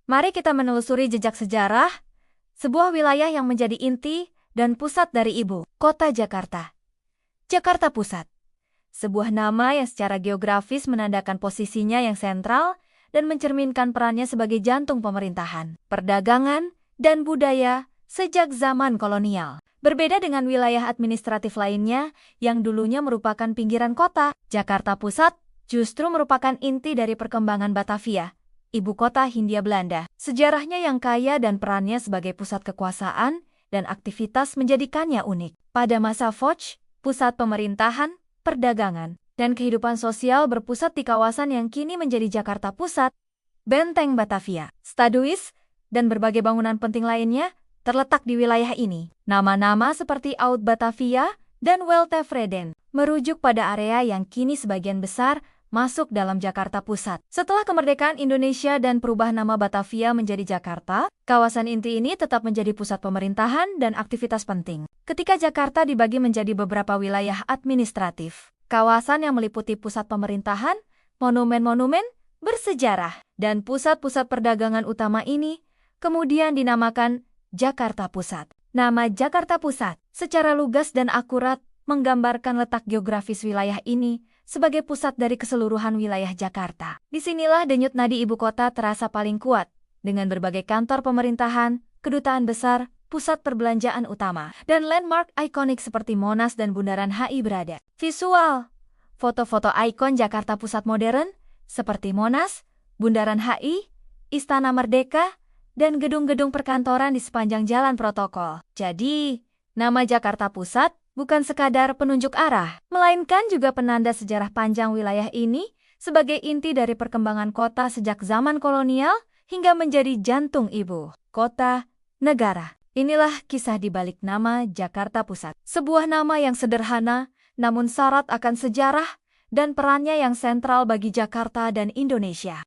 Mari kita menelusuri jejak sejarah, sebuah wilayah yang menjadi inti dan pusat dari ibu kota Jakarta. Jakarta Pusat, sebuah nama yang secara geografis menandakan posisinya yang sentral dan mencerminkan perannya sebagai jantung pemerintahan, perdagangan, dan budaya sejak zaman kolonial. Berbeda dengan wilayah administratif lainnya yang dulunya merupakan pinggiran kota, Jakarta Pusat justru merupakan inti dari perkembangan Batavia, ibu kota Hindia Belanda. Sejarahnya yang kaya dan perannya sebagai pusat kekuasaan dan aktivitas menjadikannya unik. Pada masa Foch, pusat pemerintahan, perdagangan, dan kehidupan sosial berpusat di kawasan yang kini menjadi Jakarta Pusat, Benteng Batavia, Staduis, dan berbagai bangunan penting lainnya terletak di wilayah ini. Nama-nama seperti Oud Batavia dan Weltevreden merujuk pada area yang kini sebagian besar masuk dalam Jakarta Pusat. Setelah kemerdekaan Indonesia dan perubahan nama Batavia menjadi Jakarta, kawasan inti ini tetap menjadi pusat pemerintahan dan aktivitas penting. Ketika Jakarta dibagi menjadi beberapa wilayah administratif, kawasan yang meliputi pusat pemerintahan, monumen-monumen bersejarah, dan pusat-pusat perdagangan utama ini kemudian dinamakan Jakarta Pusat. Nama Jakarta Pusat secara lugas dan akurat menggambarkan letak geografis wilayah ini sebagai pusat dari keseluruhan wilayah Jakarta. Disinilah denyut nadi ibu kota terasa paling kuat, dengan berbagai kantor pemerintahan, kedutaan besar, pusat perbelanjaan utama, dan landmark ikonik seperti Monas dan Bundaran HI berada. Visual, foto-foto ikon Jakarta Pusat modern, seperti Monas, Bundaran HI, Istana Merdeka, dan gedung-gedung perkantoran di sepanjang jalan protokol. Jadi, nama Jakarta Pusat bukan sekadar penunjuk arah, melainkan juga penanda sejarah panjang wilayah ini sebagai inti dari perkembangan kota sejak zaman kolonial hingga menjadi jantung ibu kota negara. Inilah kisah di balik nama Jakarta Pusat. Sebuah nama yang sederhana, namun syarat akan sejarah dan perannya yang sentral bagi Jakarta dan Indonesia.